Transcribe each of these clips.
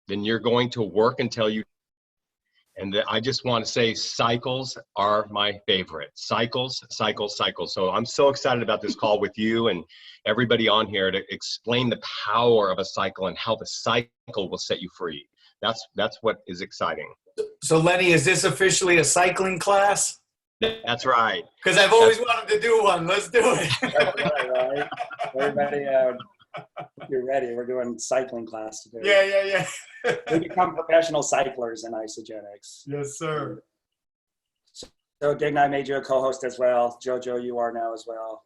then you're going to work until you. And I just want to say cycles are my favorite. Cycles, cycles, cycles. So I'm so excited about this call with you and everybody on here to explain the power of a cycle and how the cycle will set you free. That's what is exciting. So Lenny, is this officially a cycling class? That's right. Because I've always wanted to do one. Let's do it. That's right. Everybody, if you're ready, we're doing cycling class today. Yeah. We become professional cyclers in Isagenix. Yes, sir. So Digna, I made you a co-host as well. Jojo, you are now as well.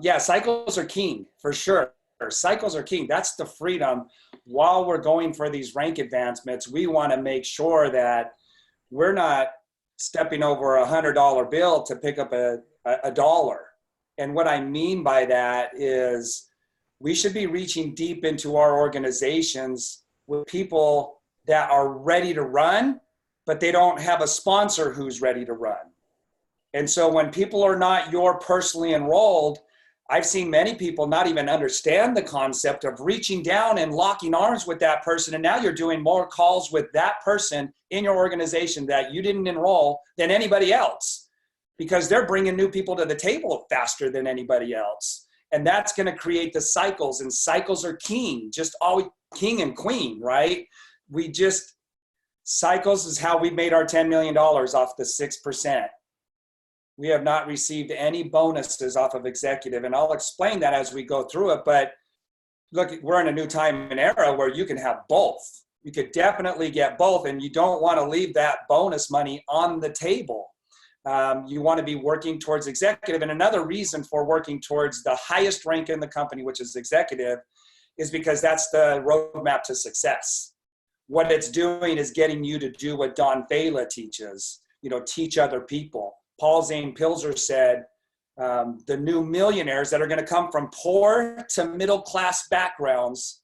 Yeah, cycles are king for sure. Cycles are king. That's the freedom. While we're going for these rank advancements, we want to make sure that we're not stepping over $100 bill to pick up a dollar. And what I mean by that is we should be reaching deep into our organizations with people that are ready to run, but they don't have a sponsor who's ready to run. And so when people are not your personally enrolled, I've seen many people not even understand the concept of reaching down and locking arms with that person. And now you're doing more calls with that person in your organization that you didn't enroll than anybody else, because they're bringing new people to the table faster than anybody else. And that's going to create the cycles, and cycles are king, just always king and queen, right? Cycles is how we made our $10 million off the 6%. We have not received any bonuses off of executive, and I'll explain that as we go through it. But look, we're in a new time and era where you can have both. You could definitely get both, and you don't want to leave that bonus money on the table. You want to be working towards executive. And another reason for working towards the highest rank in the company, which is executive, is because that's the roadmap to success. What it's doing is getting you to do what Don Thala teaches, teach other people. Paul Zane Pilzer said, the new millionaires that are going to come from poor to middle-class backgrounds,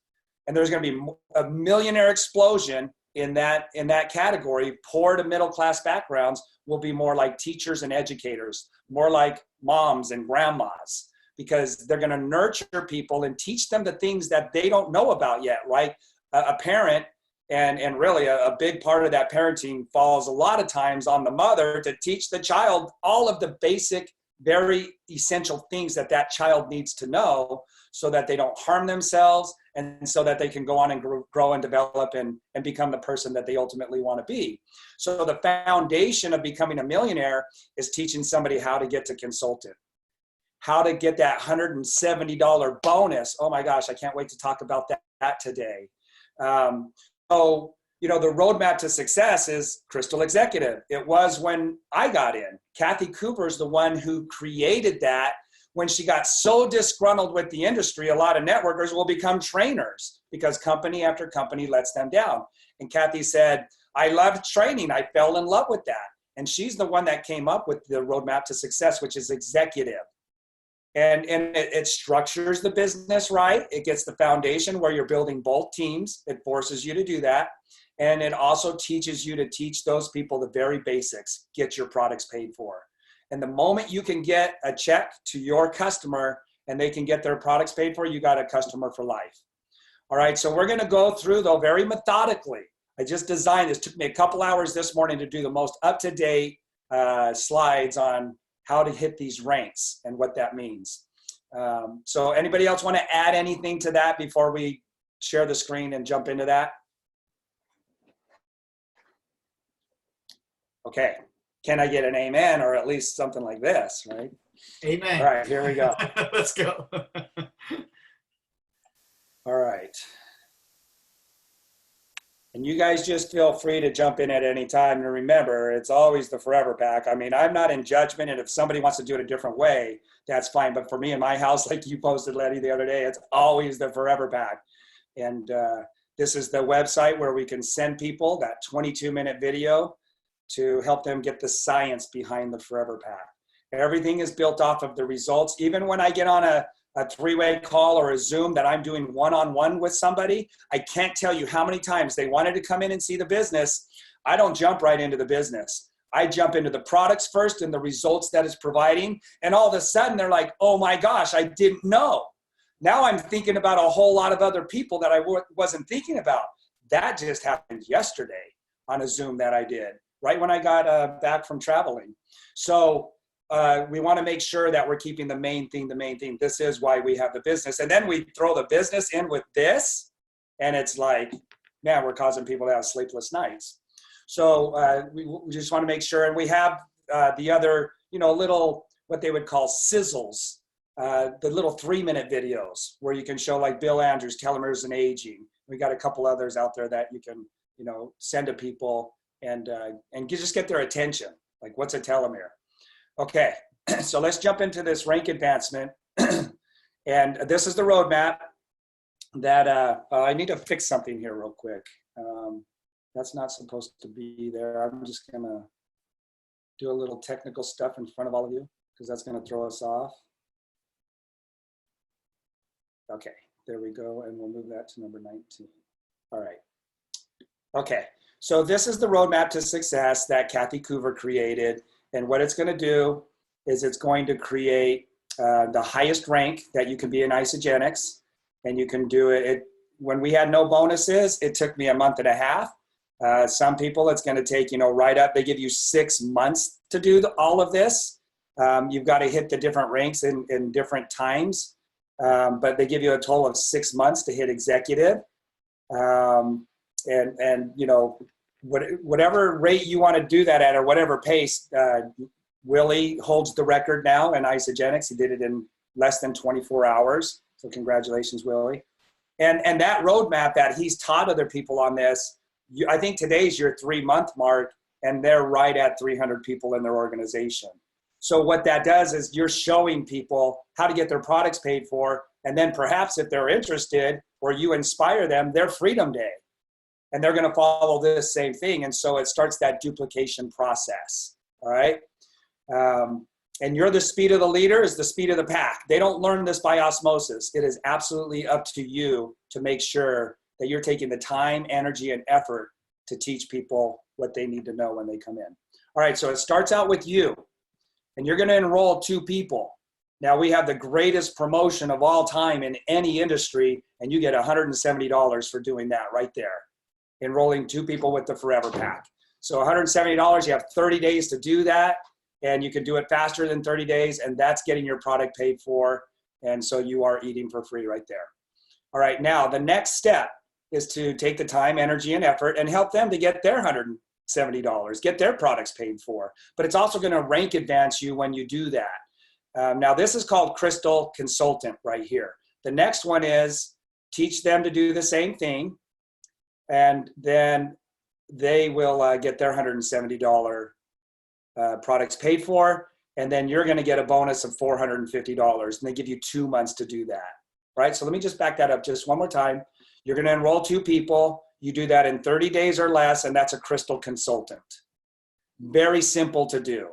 and there's going to be a millionaire explosion in that category, poor to middle-class backgrounds, will be more like teachers and educators, more like moms and grandmas, because they're going to nurture people and teach them the things that they don't know about yet, right? A parent, and really a big part of that parenting falls a lot of times on the mother to teach the child all of the basic, very essential things that child needs to know so that they don't harm themselves and so that they can go on and grow and develop and become the person that they ultimately want to be. So the foundation of becoming a millionaire is teaching somebody how to get to consultant, how to get that $170 bonus. Oh my gosh, I can't wait to talk about that today. So, the roadmap to success is Crystal Executive. It was when I got in. Kathy Cooper is the one who created that. When she got so disgruntled with the industry, a lot of networkers will become trainers because company after company lets them down. And Kathy said, I loved training. I fell in love with that. And she's the one that came up with the roadmap to success, which is executive. And it structures the business right. It gets the foundation where you're building both teams. It forces you to do that. And it also teaches you to teach those people the very basics, get your products paid for. And the moment you can get a check to your customer and they can get their products paid for, you got a customer for life. All right, so we're going to go through, though, very methodically. I just designed this. It took me a couple hours this morning to do the most up-to-date slides on how to hit these ranks and what that means. So anybody else want to add anything to that before we share the screen and jump into that? Okay. Can I get an amen or at least something like this, right? Amen. All right, here we go. Let's go. All right. And you guys just feel free to jump in at any time. And remember, it's always the forever pack. I mean, I'm not in judgment. And if somebody wants to do it a different way, that's fine. But for me in my house, like you posted, Letty, the other day, it's always the forever pack. And this is the website where we can send people that 22-minute video to help them get the science behind the forever pack. Everything is built off of the results. Even when I get on a three-way call or a Zoom that I'm doing one-on-one with somebody, I can't tell you how many times they wanted to come in and see the business. I don't jump right into the business. I jump into the products first and the results that it's providing. And all of a sudden they're like, oh my gosh, I didn't know. Now I'm thinking about a whole lot of other people that I wasn't thinking about. That just happened yesterday on a Zoom that I did, right when I got back from traveling. So we want to make sure that we're keeping the main thing the main thing. This is why we have the business. And then we throw the business in with this, and it's like, man, we're causing people to have sleepless nights. So we just want to make sure, and we have the other, little, what they would call sizzles, the little 3-minute videos where you can show like Bill Andrews, telomeres and aging. We got a couple others out there that you can, send to people and just get their attention. Like, what's a telomere? Okay, so let's jump into this rank advancement. And this is the roadmap that I need to fix something here real quick. That's not supposed to be there. I'm just gonna do a little technical stuff in front of all of you because that's gonna throw us off. Okay, there we go, and we'll move that to number 19. All right. Okay, so this is the roadmap to success that Kathy Coover created, and what it's gonna do is it's going to create the highest rank that you can be in Isagenix, and you can do it. When we had no bonuses, it took me a month and a half. Some people, it's going to take, right up. They give you 6 months to do all of this. You've got to hit the different ranks in different times, but they give you a total of 6 months to hit executive. Whatever rate you want to do that at, or whatever pace. Willie holds the record now in Isagenix. He did it in less than 24 hours. So congratulations, Willie. And that roadmap that he's taught other people on this, I think today's your 3-month mark, and they're right at 300 people in their organization. So what that does is you're showing people how to get their products paid for, and then perhaps if they're interested or you inspire them, their Freedom Day. And they're going to follow this same thing. And so it starts that duplication process, all right? And you're the speed of the leader is the speed of the pack. They don't learn this by osmosis. It is absolutely up to you to make sure that you're taking the time, energy, and effort to teach people what they need to know when they come in. All right, so it starts out with you, and you're going to enroll 2 people. Now, we have the greatest promotion of all time in any industry, and you get $170 for doing that right there, enrolling 2 people with the Forever Pack. So $170, you have 30 days to do that. And you can do it faster than 30 days, and that's getting your product paid for. And so you are eating for free right there. All right, now the next step is to take the time, energy, and effort and help them to get their $170, get their products paid for. But it's also going to rank advance you when you do that. Now this is called Crystal Consultant right here. The next one is teach them to do the same thing, and then they will get their $170 products paid for, and then you're going to get a bonus of $450, and they give you 2 months to do that. Right? So let me just back that up just one more time. You're going to enroll 2 people. You do that in 30 days or less, and that's a Crystal Consultant. Very simple to do,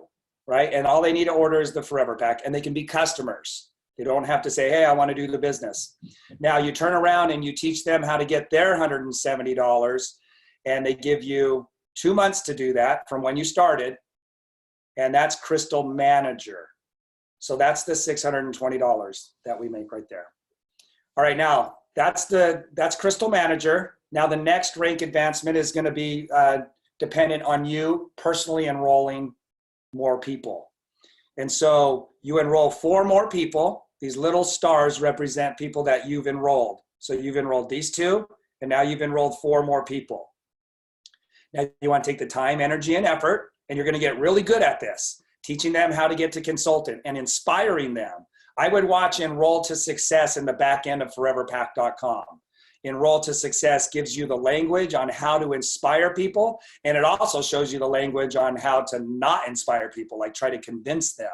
right? And all they need to order is the Forever Pack, and they can be customers. They don't have to say, hey, I want to do the business. Now you turn around and you teach them how to get their $170, and they give you 2 months to do that from when you started. And that's Crystal Manager. So that's the $620 that we make right there. All right, now that's Crystal Manager. Now the next rank advancement is going to be dependent on you personally enrolling more people. And so you enroll 4 more people. These little stars represent people that you've enrolled. So you've enrolled these 2, and now you've enrolled 4 more people. Now you want to take the time, energy, and effort, and you're going to get really good at this, teaching them how to get to consultant and inspiring them. I would watch Enroll to Success in the back end of foreverpack.com. Enroll to Success gives you the language on how to inspire people, and it also shows you the language on how to not inspire people, like try to convince them,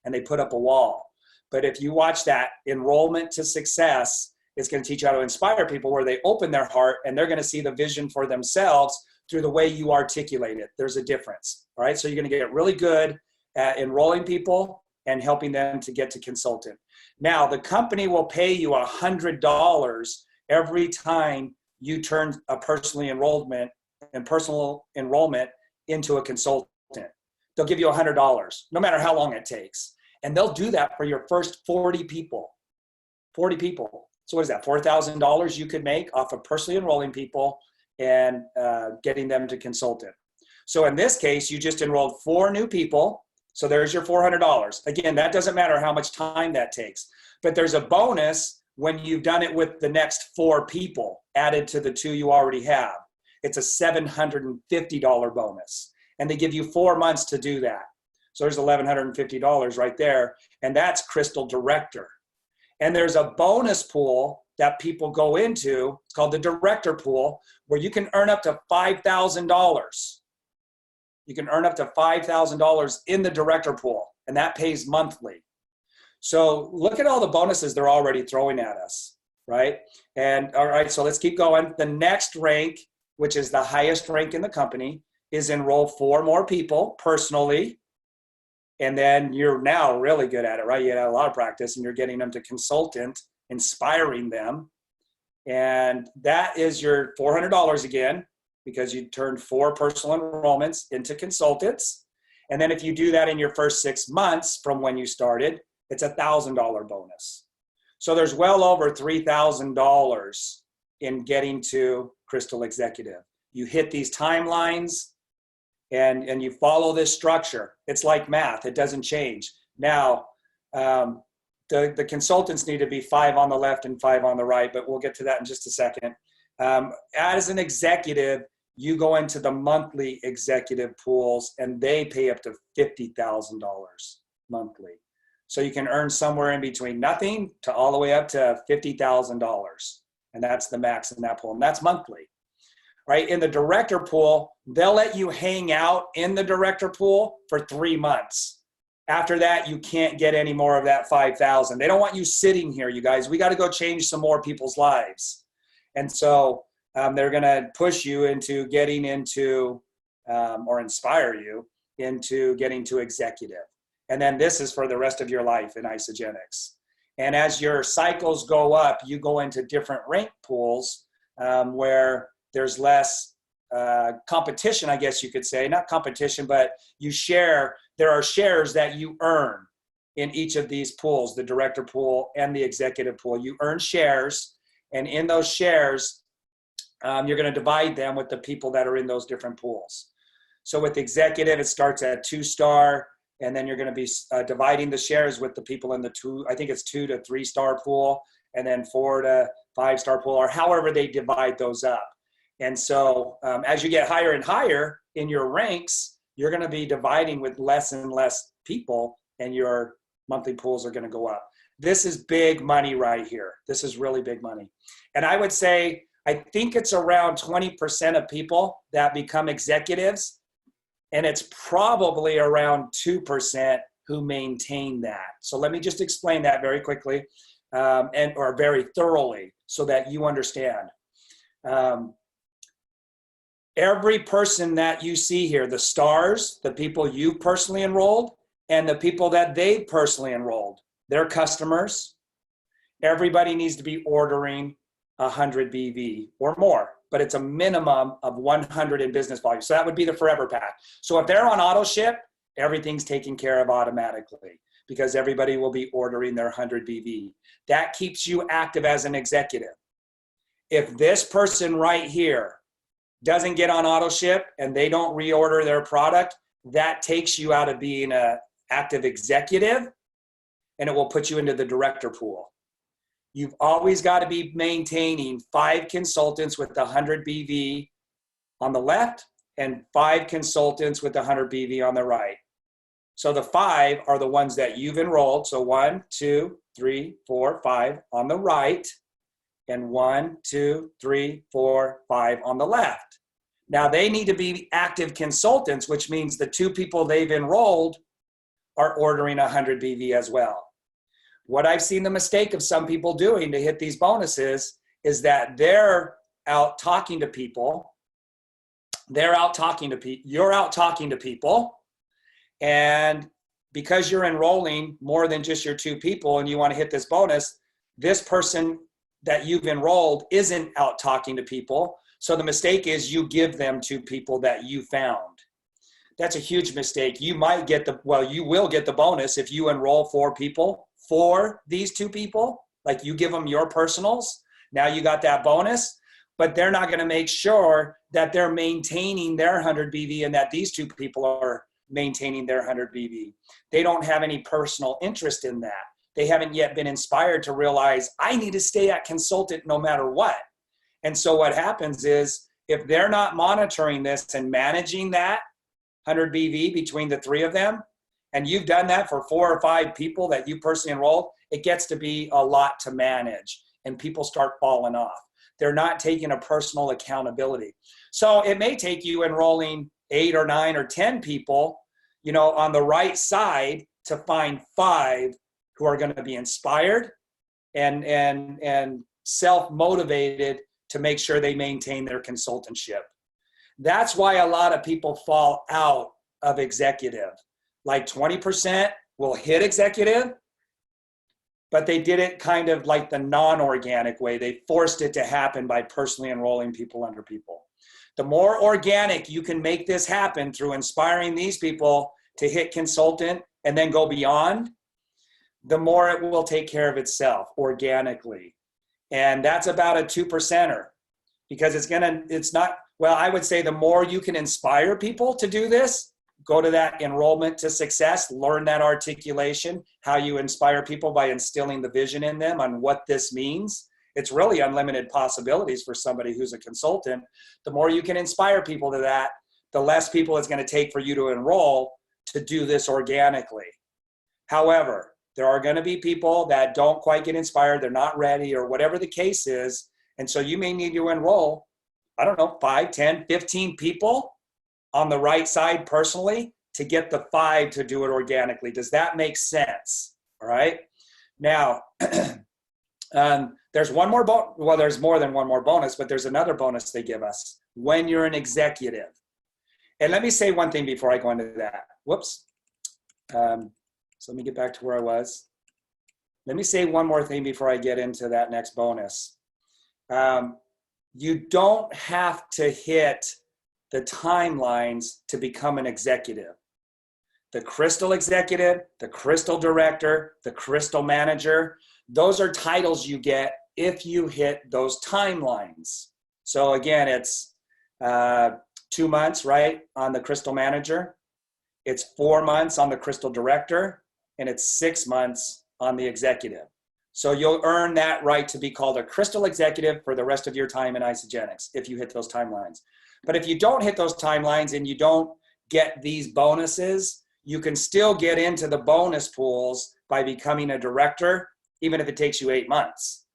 and they put up a wall. But if you watch that Enrollment to Success, it's going to teach you how to inspire people where they open their heart, and they're going to see the vision for themselves through the way you articulate it. There's a difference, all right? So you're going to get really good at enrolling people and helping them to get to consultant. Now, the company will pay you $100 every time you turn a personal enrollment into a consultant. They'll give you $100, no matter how long it takes. And they'll do that for your first 40 people. 40 people. So what is that? $4,000 you could make off of personally enrolling people and getting them to consultant. So in this case, you just enrolled 4 new people. So there's your $400. Again, that doesn't matter how much time that takes, but there's a bonus when you've done it with the next 4 people added to the 2 you already have. It's a $750 bonus. And they give you 4 months to do that. So there's $1,150 right there. And that's Crystal Director. And there's a bonus pool that people go into. It's called the Director Pool, where you can earn up to $5,000. You can earn up to $5,000 in the Director Pool, and that pays monthly. So look at all the bonuses they're already throwing at us, right? And all right, so let's keep going. The next rank, which is the highest rank in the company, is enroll 4 more people personally. And then you're now really good at it, right? You had a lot of practice and you're getting them to consultant, inspiring them. And that is your $400 again, because you turned 4 personal enrollments into consultants. And then if you do that in your first 6 months from when you started, it's a $1,000 bonus. So there's well over $3,000 in getting to Crystal Executive. You hit these timelines and you follow this structure. It's like math, it doesn't change. Now, the consultants need to be 5 on the left and 5 on the right, but we'll get to that in just a second. As an executive, you go into the monthly executive pools and they pay up to $50,000 monthly. So you can earn somewhere in between nothing to all the way up to $50,000. And that's the max in that pool. And that's monthly, right? In the Director Pool, they'll let you hang out in the Director Pool for 3 months. After that, you can't get any more of that $5,000. They don't want you sitting here, you guys. We got to go change some more people's lives. And so they're going to push you into getting into, or inspire you into getting to executive. And then this is for the rest of your life in Isagenix. And as your cycles go up, you go into different rank pools where there's less competition, I guess you could say. Not competition, but you share. There are shares that you earn in each of these pools, the Director Pool and the Executive Pool. You earn shares, and in those shares, you're going to divide them with the people that are in those different pools. So with Executive, it starts at 2-star, and then you're going to be dividing the shares with the people in the 2, I think it's 2 to 3-star pool, and then 4 to 5-star pool, or however they divide those up. And so as you get higher and higher in your ranks, you're going to be dividing with less and less people, and your monthly pools are going to go up. This is big money right here. This is really big money. And I would say, I think it's around 20% of people that become executives, and it's probably around 2% who maintain that. So let me just explain that very quickly or very thoroughly so that you understand. Every person that you see here, the stars, the people you personally enrolled, and the people that they personally enrolled, they're customers. Everybody needs to be ordering 100 BV or more, but it's a minimum of 100 in business volume. So that would be the forever pack. So if they're on auto ship, everything's taken care of automatically because everybody will be ordering their 100 BV. That keeps you active as an executive. If this person right here doesn't get on auto ship and they don't reorder their product, that takes you out of being an active executive, and it will put you into the Director Pool. You've always got to be maintaining 5 consultants with 100 BV on the left and 5 consultants with 100 BV on the right. So the 5 are the ones that you've enrolled. So 1, 2, 3, 4, 5 on the right, and 1, 2, 3, 4, 5 on the left. Now they need to be active consultants, which means the 2 people they've enrolled are ordering 100 BV as well. What I've seen the mistake of some people doing to hit these bonuses is that they're out talking to people. You're out talking to people. And because you're enrolling more than just your 2 people and you want to hit this bonus, this person that you've enrolled isn't out talking to people. So the mistake is you give them to people that you found. That's a huge mistake. You might get you will get the bonus if you enroll 4 people for these 2 people, Like you give them your personals, now you got that bonus, but they're not going to make sure that they're maintaining their 100 BV and that these two people are maintaining their 100 BV. They don't have any personal interest in that. They haven't yet been inspired to realize I need to stay at consultant no matter what. And so what happens is if they're not monitoring this and managing that 100 BV between the three of them, and you've done that for 4 or 5 people that you personally enrolled, it gets to be a lot to manage and people start falling off. They're not taking a personal accountability. So it may take you enrolling 8 or 9 or 10 people, you know, on the right side to find 5 who are going to be inspired and self-motivated to make sure they maintain their consultantship. That's why a lot of people fall out of executive. Like 20% will hit executive, but they did it kind of like the non-organic way. They forced it to happen by personally enrolling people under people. The more organic you can make this happen through inspiring these people to hit consultant and then go beyond, the more it will take care of itself organically. And that's about a 2%er because it's not, well, I would say the more you can inspire people to do this, go to that enrollment to success, learn that articulation, how you inspire people by instilling the vision in them on what this means. It's really unlimited possibilities for somebody who's a consultant. The more you can inspire people to that, the less people it's going to take for you to enroll to do this organically. However, there are going to be people that don't quite get inspired, they're not ready, or whatever the case is. And so you may need to enroll, I don't know, 5, 10, 15 people on the right side personally to get the 5 to do it organically. Does that make sense? All right. Now, there's one more, well, there's more than one more bonus, but there's another bonus they give us when you're an executive. And let me say one thing before I go into that. Whoops. So let me get back to where I was. Let me say one more thing before I get into that next bonus. You don't have to hit the timelines to become an executive. The Crystal Executive, the Crystal Director, the Crystal Manager, those are titles you get if you hit those timelines. So again, it's 2 months, right, on the Crystal Manager. It's 4 months on the Crystal Director, and it's 6 months on the Executive. So you'll earn that right to be called a Crystal Executive for the rest of your time in Isagenix if you hit those timelines. But if you don't hit those timelines and you don't get these bonuses, you can still get into the bonus pools by becoming a director, even if it takes you 8 months.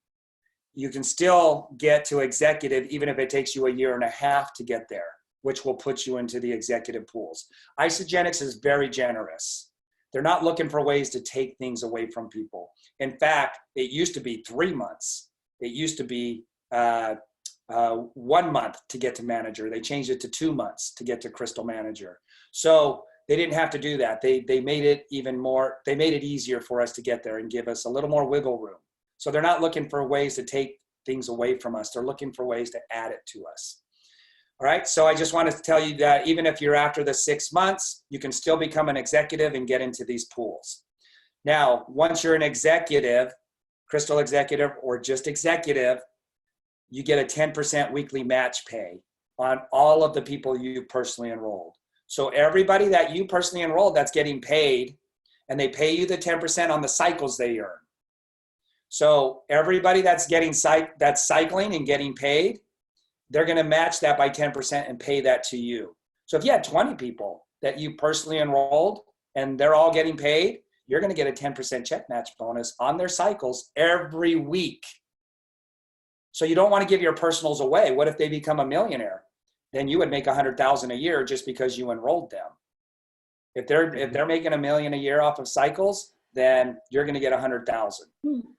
You can still get to executive, even if it takes you 1.5 years to get there, which will put you into the executive pools. Isagenix is very generous. They're not looking for ways to take things away from people. In fact, it used to be 3 months. It used to be 1 month to get to manager. They changed it to 2 months to get to Crystal Manager. So they didn't have to do that. They made it even more, they made it easier for us to get there and give us a little more wiggle room. So they're not looking for ways to take things away from us. They're looking for ways to add it to us. All right, so I just wanted to tell you that even if you're after the 6 months, you can still become an executive and get into these pools. Now, once you're an executive, Crystal Executive or just executive, you get a 10% weekly match pay on all of the people you personally enrolled. So everybody that you personally enrolled that's getting paid, and they pay you the 10% on the cycles they earn. So everybody that's getting that's cycling and getting paid, they're going to match that by 10% and pay that to you. So if you had 20 people that you personally enrolled and they're all getting paid, you're going to get a 10% check match bonus on their cycles every week. So you don't want to give your personals away. What if they become a millionaire? Then you would make $100,000 a year just because you enrolled them. If they're making $1 million a year off of cycles, then you're going to get $100,000.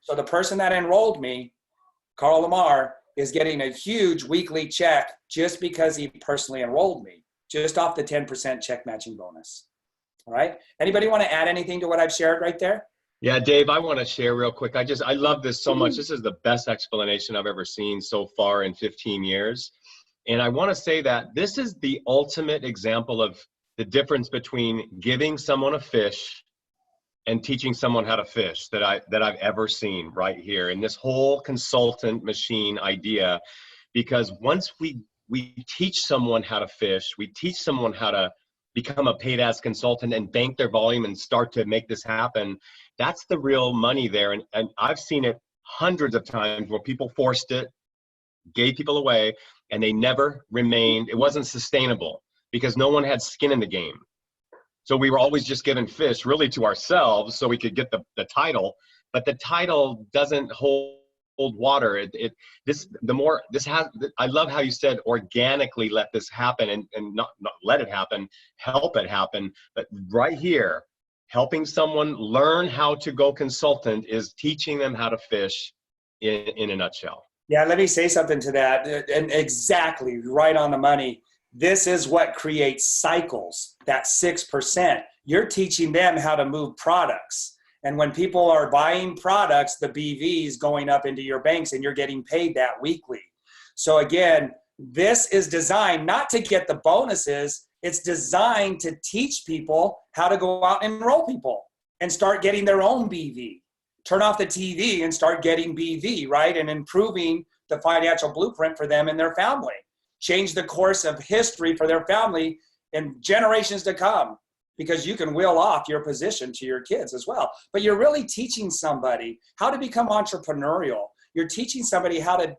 So the person that enrolled me, Carl Lamar, is getting a huge weekly check just because he personally enrolled me, just off the 10% check matching bonus. All right. Anybody want to add anything to what I've shared right there? Yeah, Dave, I want to share real quick. I love this so much. This is the best explanation I've ever seen so far in 15 years. And I want to say that this is the ultimate example of the difference between giving someone a fish and teaching someone how to fish that I've ever seen right here in this whole consultant machine idea. Because once we teach someone how to fish, we teach someone how to become a paid as consultant and bank their volume and start to make this happen. That's the real money there. And I've seen it hundreds of times where people forced it, gave people away, and they never remained. It wasn't sustainable because no one had skin in the game. So we were always just giving fish really to ourselves so we could get the title, but the title doesn't hold water. I love how you said organically let this happen and not let it happen, help it happen. But right here, helping someone learn how to go consultant is teaching them how to fish in a nutshell. Yeah, let me say something to that. And exactly right on the money. This is what creates cycles, that 6%. You're teaching them how to move products. And when people are buying products, the BV is going up into your banks and you're getting paid that weekly. So again, this is designed not to get the bonuses. It's designed to teach people how to go out and enroll people and start getting their own BV. Turn off the TV and start getting BV, right? And improving the financial blueprint for them and their family. Change the course of history for their family and generations to come, because you can will off your position to your kids as well. But you're really teaching somebody how to become entrepreneurial. You're teaching somebody how to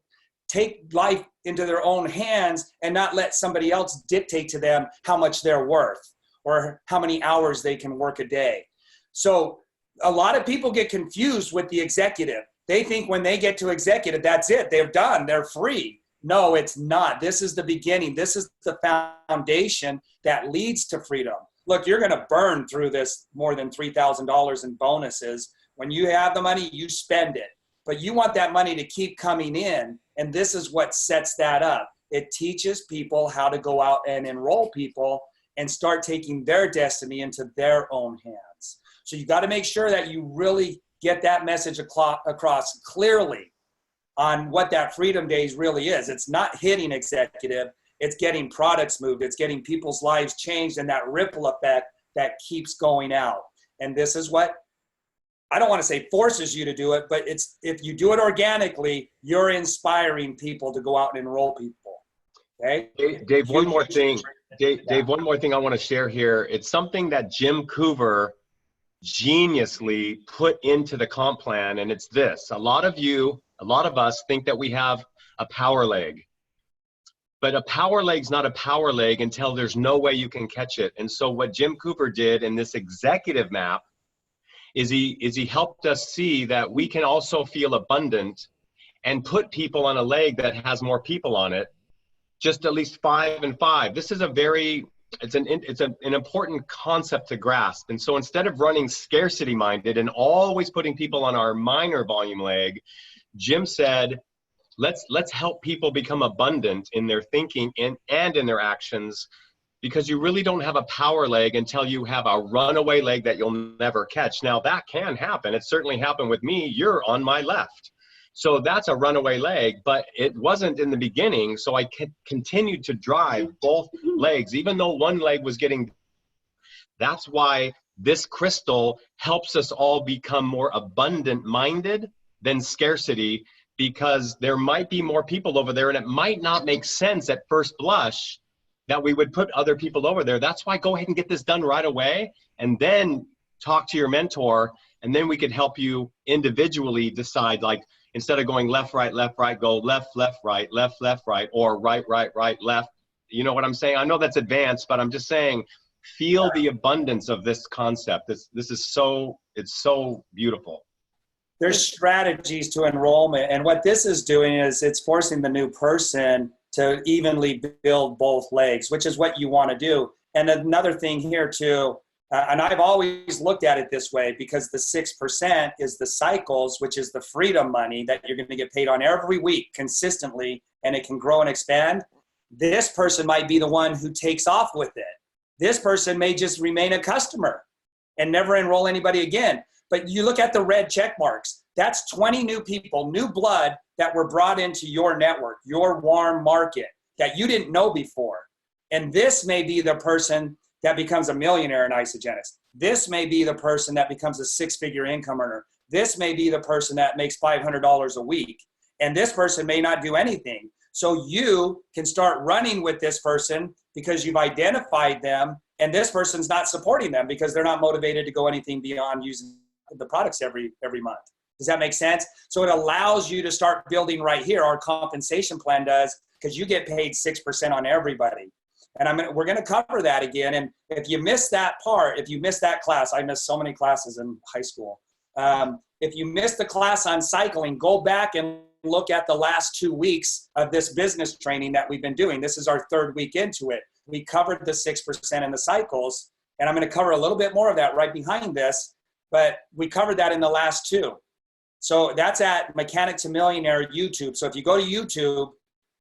take life into their own hands and not let somebody else dictate to them how much they're worth or how many hours they can work a day. So a lot of people get confused with the executive. They think when they get to executive, that's it. They're done. They're free. No, it's not. This is the beginning. This is the foundation that leads to freedom. Look, you're going to burn through this more than $3,000 in bonuses. When you have the money, you spend it. But you want that money to keep coming in, and this is what sets that up. It teaches people how to go out and enroll people and start taking their destiny into their own hands. So you got to make sure that you really get that message across clearly on what that Freedom Days really is. It's not hitting executive. It's getting products moved. It's getting people's lives changed and that ripple effect that keeps going out. And this is what, I don't want to say forces you to do it, but it's, if you do it organically, you're inspiring people to go out and enroll people. Okay? Dave, one more thing. Dave, one more thing I want to share here. It's something that Jim Coover geniusly put into the comp plan, and it's this. A lot of us think that we have a power leg, but a power leg's not a power leg until there's no way you can catch it. And so what Jim Cooper did in this executive map is he helped us see that we can also feel abundant and put people on a leg that has more people on it, just at least 5 and 5. This is it's an important concept to grasp. And so instead of running scarcity minded and always putting people on our minor volume leg, Jim said, let's help people become abundant in their thinking and in their actions, because you really don't have a power leg until you have a runaway leg that you'll never catch. Now that can happen. It certainly happened with me. You're on my left. So that's a runaway leg, but it wasn't in the beginning. So I continued to drive both legs, even though one leg was getting. That's why this crystal helps us all become more abundant minded than scarcity, because there might be more people over there and it might not make sense at first blush that we would put other people over there. That's why go ahead and get this done right away and then talk to your mentor, and then we could help you individually decide, like, instead of going left, right, go left, right, left, right, or right, left. You know what I'm saying? I know that's advanced, but I'm just saying, feel the abundance of this concept. This is so, it's so beautiful. There's strategies to enrollment. And what this is doing is it's forcing the new person to evenly build both legs, which is what you want to do. And another thing here too, and I've always looked at it this way, because the 6% is the cycles, which is the freedom money that you're going to get paid on every week consistently, and it can grow and expand. This person might be the one who takes off with it. This person may just remain a customer and never enroll anybody again. But you look at the red check marks, that's 20 new people, new blood that were brought into your network, your warm market that you didn't know before. And this may be the person that becomes a millionaire in Isagenix. This may be the person that becomes a six-figure income earner. This may be the person that makes $500 a week. And this person may not do anything. So you can start running with this person because you've identified them, and this person's not supporting them because they're not motivated to go anything beyond using the products every month. Does that make sense? So it allows you to start building right here. Our compensation plan does, because you get paid 6% on everybody. And we're going to cover that again. And if you miss that part, if you miss that class, I missed so many classes in high school. If you missed the class on cycling, go back and look at the last 2 weeks of this business training that we've been doing. This is our third week into it. We covered the 6% and the cycles, and I'm going to cover a little bit more of that right behind this, but we covered that in the last two. So that's at Mechanic to Millionaire YouTube. So if you go to YouTube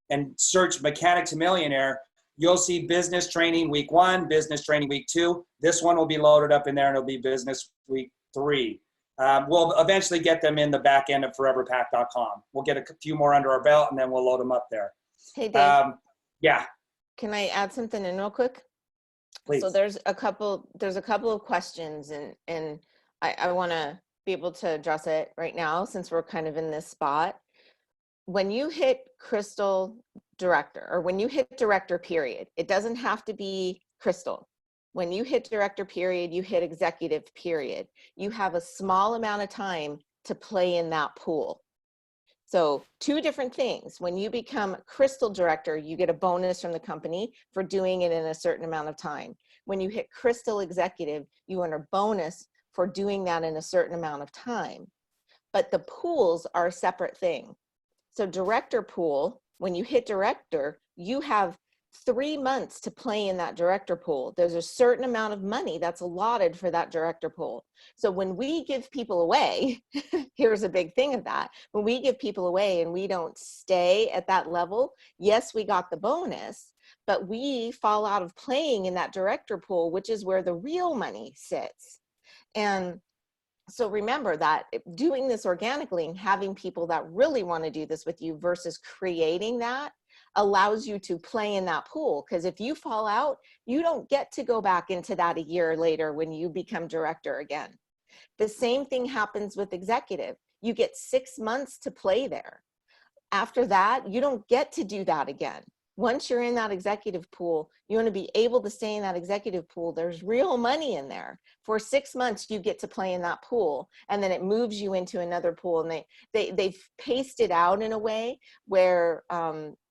and search Mechanic to Millionaire, you'll see business training week 1, business training week 2. This one will be loaded up in there, and it'll be business week 3. We'll eventually get them in the back end of foreverpack.com. We'll get a few more under our belt, and then we'll load them up there. Hey, Dave. Yeah. Can I add something in real quick? Please. So there's a couple of questions, and I want to be able to address it right now since we're kind of in this spot. When you hit Crystal Director, or when you hit Director period, it doesn't have to be Crystal. When you hit Director period, you hit Executive period. You have a small amount of time to play in that pool. So 2 different things. When you become Crystal Director, you get a bonus from the company for doing it in a certain amount of time. When you hit Crystal Executive, you earn a bonus for doing that in a certain amount of time. But the pools are a separate thing. So Director pool, when you hit Director, you have 3 months to play in that Director pool. There's a certain amount of money that's allotted for that Director pool. So when we give people away, here's a big thing of that. When we give people away and we don't stay at that level, yes, we got the bonus, but we fall out of playing in that Director pool, which is where the real money sits. And so remember that doing this organically and having people that really want to do this with you versus creating that allows you to play in that pool. Because if you fall out, you don't get to go back into that a year later when you become Director again. The same thing happens with Executive. You get 6 months to play there. After that, you don't get to do that again. Once you're in that Executive pool, you want to be able to stay in that Executive pool. There's real money in there. For 6 months, you get to play in that pool, and then it moves you into another pool. And they've paced it out in a way where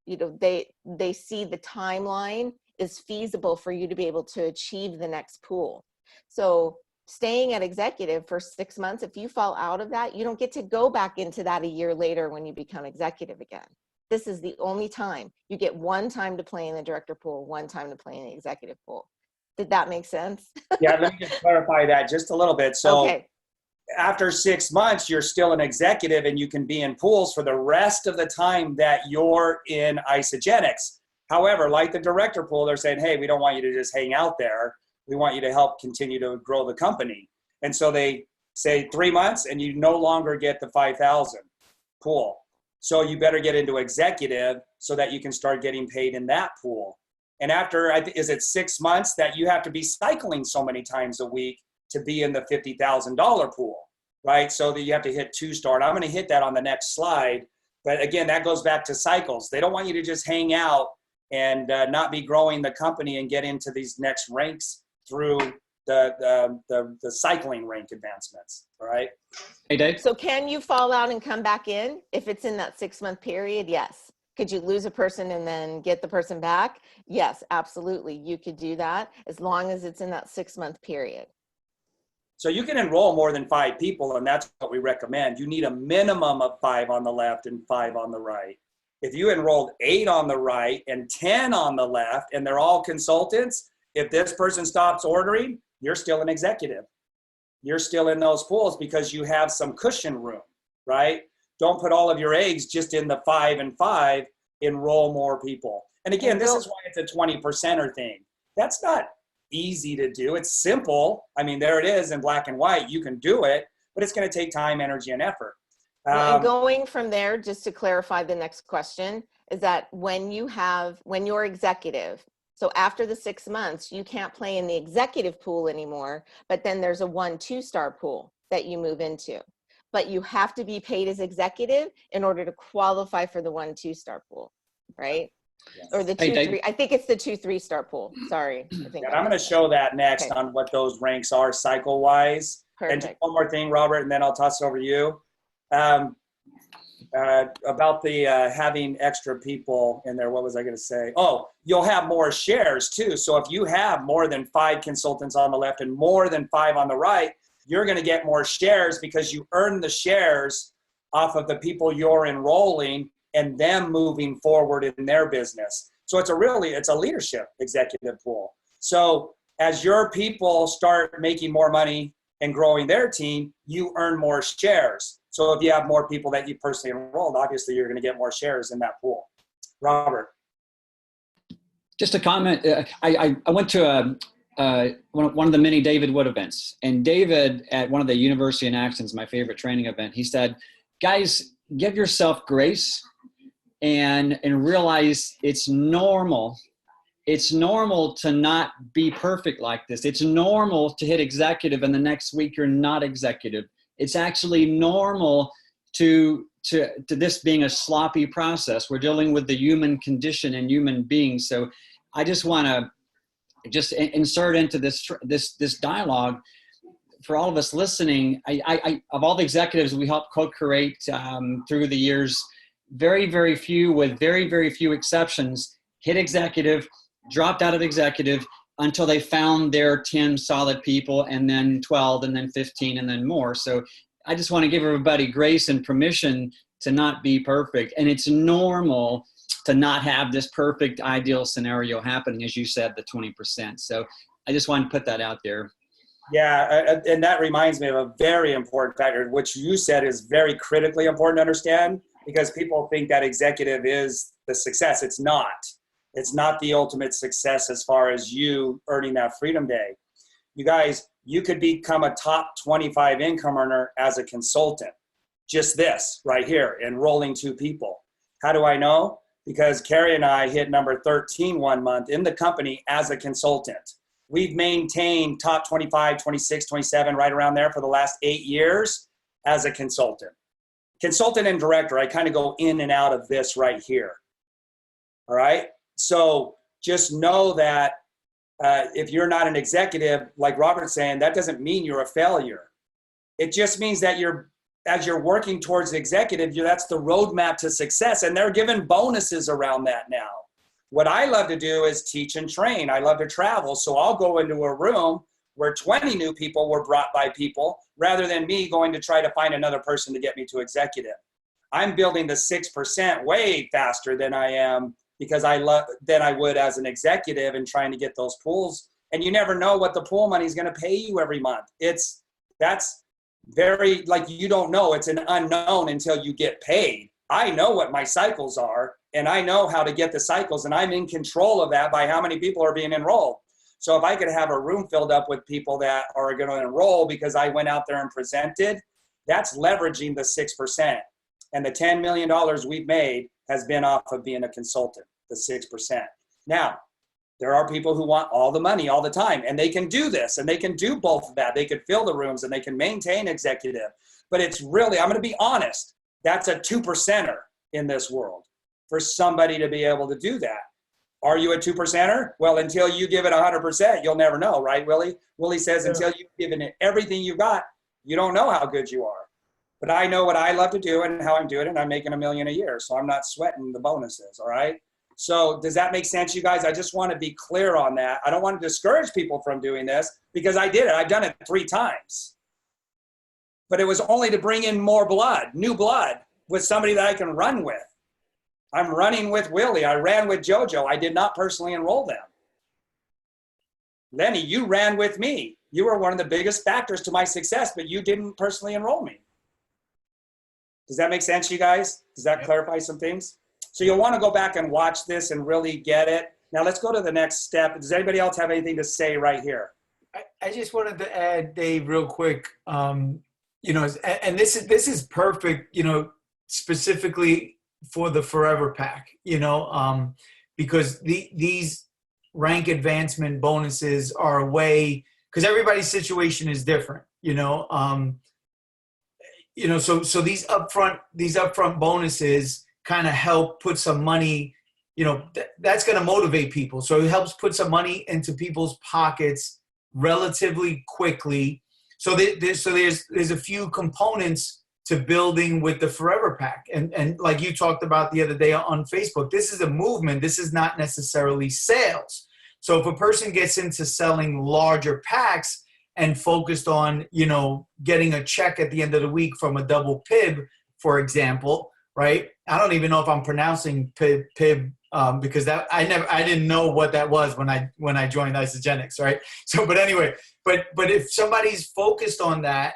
they see the timeline is feasible for you to be able to achieve the next pool. So staying at Executive for 6 months, if you fall out of that, you don't get to go back into that a year later when you become Executive again. This is the only time. You get 1 time to play in the Director pool, 1 time to play in the Executive pool. Did that make sense? Yeah, let me just clarify that just a little bit. So okay. After 6 months, you're still an Executive and you can be in pools for the rest of the time that you're in Isagenix. However, like the Director pool, they're saying, hey, we don't want you to just hang out there. We want you to help continue to grow the company. And so they say 3 months and you no longer get the 5,000 pool. So you better get into Executive so that you can start getting paid in that pool. And after, is it 6 months that you have to be cycling so many times a week to be in the $50,000 pool, right? So that you have to hit 2-star. And I'm going to hit that on the next slide. But again, that goes back to cycles. They don't want you to just hang out and not be growing the company and get into these next ranks through the cycling rank advancements, all right? Hey, Dave. So can you fall out and come back in if it's in that 6 month period? Yes. Could you lose a person and then get the person back? Yes, absolutely. You could do that as long as it's in that 6 month period. So you can enroll more than 5 people, and that's what we recommend. You need a minimum of 5 on the left and 5 on the right. If you enrolled 8 on the right and 10 on the left, and they're all consultants, if this person stops ordering, you're still an Executive. You're still in those pools because you have some cushion room, right? Don't put all of your eggs just in the 5 and 5, enroll more people. And again, this is why it's a 20%er thing. That's not easy to do. It's simple. I mean, there it is in black and white. You can do it, but it's going to take time, energy, and effort. And going from there, just to clarify the next question, is that when you're Executive, So after the 6 months, you can't play in the executive pool anymore, but then there's a 1-2-star pool that you move into. But you have to be paid as executive in order to qualify for the 1-2-star pool, right? Yes. Or the Hey, 2-3. I think it's the 2-3-star pool. Sorry. I think And I'm going to show that next on what those ranks are cycle wise. And just Perfect. one more thing, Robert, and then I'll toss it over to you. About the having extra people in there. What was I going to say? Oh, you'll have more shares too. So if you have more than 5 consultants on the left and more than 5 on the right, you're going to get more shares because you earn the shares off of the people you're enrolling and them moving forward in their business. So it's a leadership executive pool. So as your people start making more money and growing their team, you earn more shares. So if you have more people that you personally enrolled, obviously you're going to get more shares in that pool. Robert. Just a comment. I went to one of the many David Wood events, and David at one of the University in Actions, my favorite training event, he said, guys, give yourself grace and realize it's normal. It's normal to not be perfect like this. It's normal to hit executive and the next week you're not executive. It's actually normal to this being a sloppy process. We're dealing with the human condition and human beings. So I just want to just insert into this dialogue for all of us listening. I of all the executives we helped co-create through the years, very, very few, with very, very few exceptions, hit executive, dropped out of executive until they found their 10 solid people, and then 12, and then 15, and then more. So I just want to give everybody grace and permission to not be perfect. And it's normal to not have this perfect ideal scenario happening, as you said, the 20%. So I just wanted to put that out there. Yeah, and that reminds me of a very important factor, which you said is very critically important to understand, because people think that executive is the success. It's not. It's not the ultimate success as far as you earning that Freedom Day. You guys, you could become a top 25 income earner as a consultant. Just this right here, enrolling 2 people. How do I know? Because Carrie and I hit number 13 one month in the company as a consultant. We've maintained top 25, 26, 27, right around there for the last 8 years as a consultant. Consultant and director, I kind of go in and out of this right here. All right? So just know that if you're not an executive, like Robert's saying, that doesn't mean you're a failure. It just means that as you're working towards executive, that's the roadmap to success, and they're given bonuses around that now. What I love to do is teach and train. I love to travel, so I'll go into a room where 20 new people were brought by people rather than me going to try to find another person to get me to executive. I'm building the 6% way faster than I am because than I would as an executive and trying to get those pools. And you never know what the pool money is going to pay you every month. That's very, like, you don't know. It's an unknown until you get paid. I know what my cycles are, and I know how to get the cycles, and I'm in control of that by how many people are being enrolled. So if I could have a room filled up with people that are going to enroll because I went out there and presented, that's leveraging the 6%. And the $10 million we've made has been off of being a consultant, the 6%. Now, there are people who want all the money all the time, and they can do this, and they can do both of that. They could fill the rooms, and they can maintain executive. But it's really, I'm going to be honest, that's a 2%er in this world for somebody to be able to do that. Are you a 2%er? Well, until you give it 100%, you'll never know, right, Willie? Willie says until you've given it everything you got, you don't know how good you are. But I know what I love to do and how I'm doing it, and I'm making $1 million a year, so I'm not sweating the bonuses, all right? So does that make sense, you guys? I just want to be clear on that. I don't want to discourage people from doing this because I did it. I've done it 3 times. But it was only to bring in more blood, new blood, with somebody that I can run with. I'm running with Willie. I ran with JoJo. I did not personally enroll them. Lenny, you ran with me. You were one of the biggest factors to my success, but you didn't personally enroll me. Does that make sense, you guys? Does that clarify some things? So you'll want to go back and watch this and really get it. Now let's go to the next step. Does anybody else have anything to say right here? I just wanted to add, Dave, real quick. You know, and this is perfect. You know, specifically for the Forever Pack. You know, because these rank advancement bonuses are a way, because everybody's situation is different, so these upfront bonuses kind of help put some money, that's going to motivate people. So it helps put some money into people's pockets relatively quickly. So there's a few components to building with the Forever Pack. And like you talked about the other day on Facebook, this is a movement. This is not necessarily sales. So if a person gets into selling larger packs and focused on, getting a check at the end of the week from a double PIB, for example, right? I don't even know if I'm pronouncing PIB because I didn't know what that was when I joined Isagenix, right? So, but anyway, but if somebody's focused on that,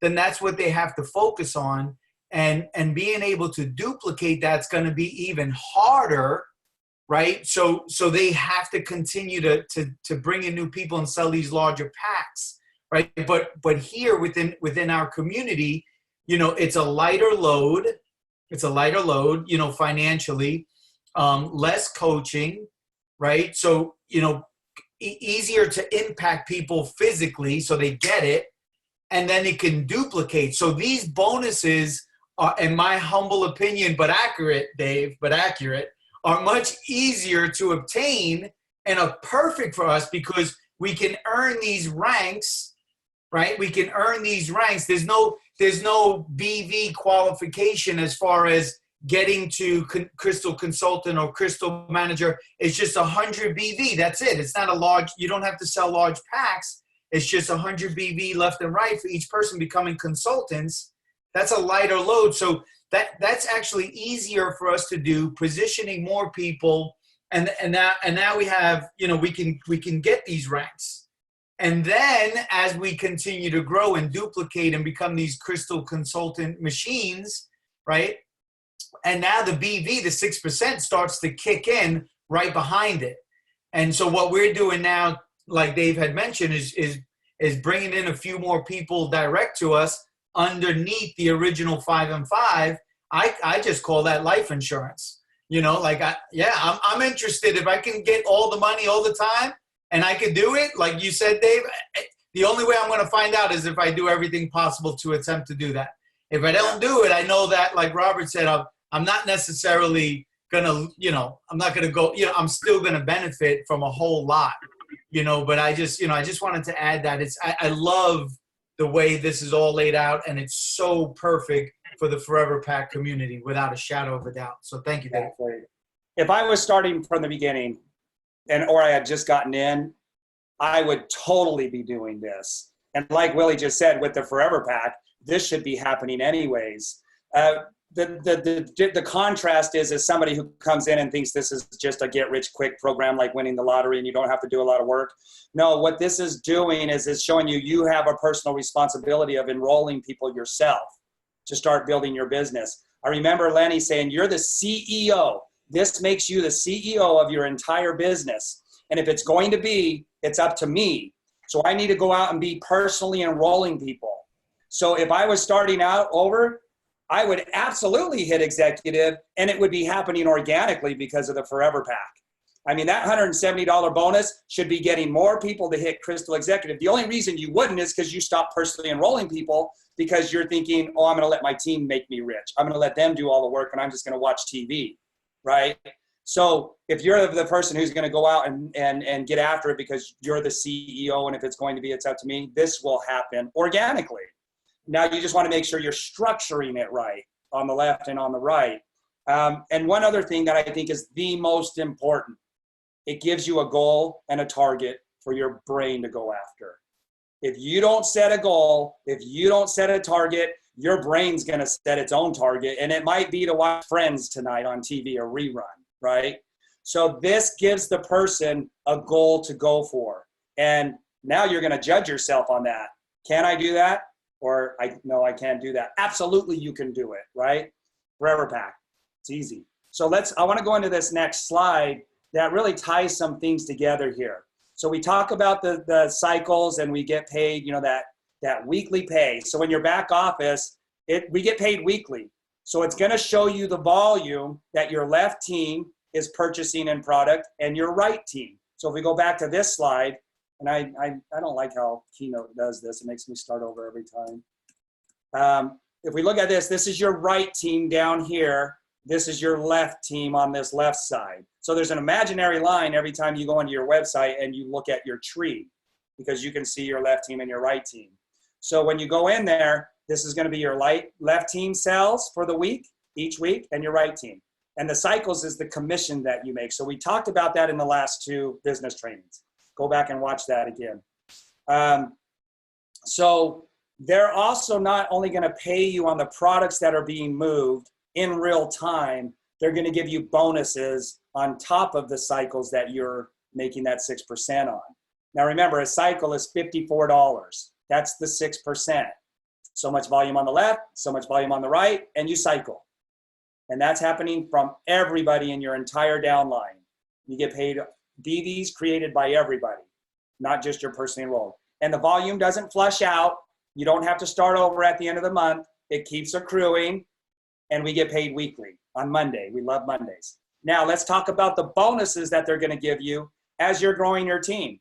then that's what they have to focus on, and being able to duplicate that's going to be even harder, right? So they have to continue to bring in new people and sell these larger packs, right? But here within our community, it's a lighter load. It's a lighter load, financially, less coaching, right? So, easier to impact people physically so they get it, and then it can duplicate. So these bonuses are, in my humble opinion, but accurate, Dave, are much easier to obtain and are perfect for us because we can earn these ranks, right? We can earn these ranks. There's no BV qualification as far as getting to Crystal Consultant or Crystal Manager. It's just 100 BV. That's it. It's not a large, you don't have to sell large packs. It's just 100 BV left and right for each person becoming consultants. That's a lighter load. So that's actually easier for us to do, positioning more people. And now we have, we can get these ranks. And then as we continue to grow and duplicate and become these Crystal Consultant machines, right? And now the BV, the 6%, starts to kick in right behind it. And so what we're doing now, like Dave had mentioned, is bringing in a few more people direct to us underneath the original 5 and 5. I just call that life insurance. I'm interested if I can get all the money all the time and I can do it. Like you said, Dave, the only way I'm going to find out is if I do everything possible to attempt to do that. If I don't do it, I know that, like Robert said, I'm not necessarily going to, I'm not going to go, I'm still going to benefit from a whole lot, but I just wanted to add that I love the way this is all laid out, and it's so perfect for the Forever Pack community without a shadow of a doubt. So thank you, Dave. Exactly. If I was starting from the beginning or I had just gotten in, I would totally be doing this. And like Willie just said, with the Forever Pack, this should be happening anyways. The contrast is somebody who comes in and thinks this is just a get-rich-quick program like winning the lottery and you don't have to do a lot of work. No, what this is doing is it's showing you have a personal responsibility of enrolling people yourself to start building your business. I remember Lenny saying, you're the CEO. This makes you the CEO of your entire business. And if it's going to be, it's up to me. So I need to go out and be personally enrolling people. So if I was starting out over, I would absolutely hit executive, and it would be happening organically because of the Forever Pack. I mean, that $170 bonus should be getting more people to hit Crystal Executive. The only reason you wouldn't is because you stopped personally enrolling people because you're thinking, oh, I'm going to let my team make me rich. I'm going to let them do all the work, and I'm just going to watch TV, right? So if you're the person who's going to go out and get after it because you're the CEO, and if it's going to be, it's up to me, this will happen organically. Now you just want to make sure you're structuring it right on the left and on the right. And one other thing that I think is the most important, it gives you a goal and a target for your brain to go after. If you don't set a goal, if you don't set a target, your brain's going to set its own target. And it might be to watch Friends tonight on TV or rerun, right? So this gives the person a goal to go for. And now you're going to judge yourself on that. Can I do that? Or no, I can't do that. Absolutely, you can do it, right? Forever Pack, it's easy. So I want to go into this next slide that really ties some things together here. So we talk about the cycles and we get paid, that weekly pay. So in your back office, we get paid weekly. So it's going to show you the volume that your left team is purchasing in product and your right team. So if we go back to this slide, and I don't like how Keynote does this. It makes me start over every time. If we look at this, this is your right team down here. This is your left team on this left side. So there's an imaginary line every time you go into your website and you look at your tree, because you can see your left team and your right team. So when you go in there, this is going to be your left team cells for the week, each week, and your right team. And the cycles is the commission that you make. So we talked about that in the last 2 business trainings. Go back and watch that again. So they're also not only going to pay you on the products that are being moved in real time, they're going to give you bonuses on top of the cycles that you're making that 6% on. Now remember, a cycle is $54. That's the 6%. So much volume on the left, so much volume on the right, and you cycle. And that's happening from everybody in your entire downline. You get paid BVs created by everybody, not just your person enrolled. And the volume doesn't flush out. You don't have to start over at the end of the month. It keeps accruing, and we get paid weekly on Monday. We love Mondays. Now let's talk about the bonuses that they're going to give you as you're growing your team.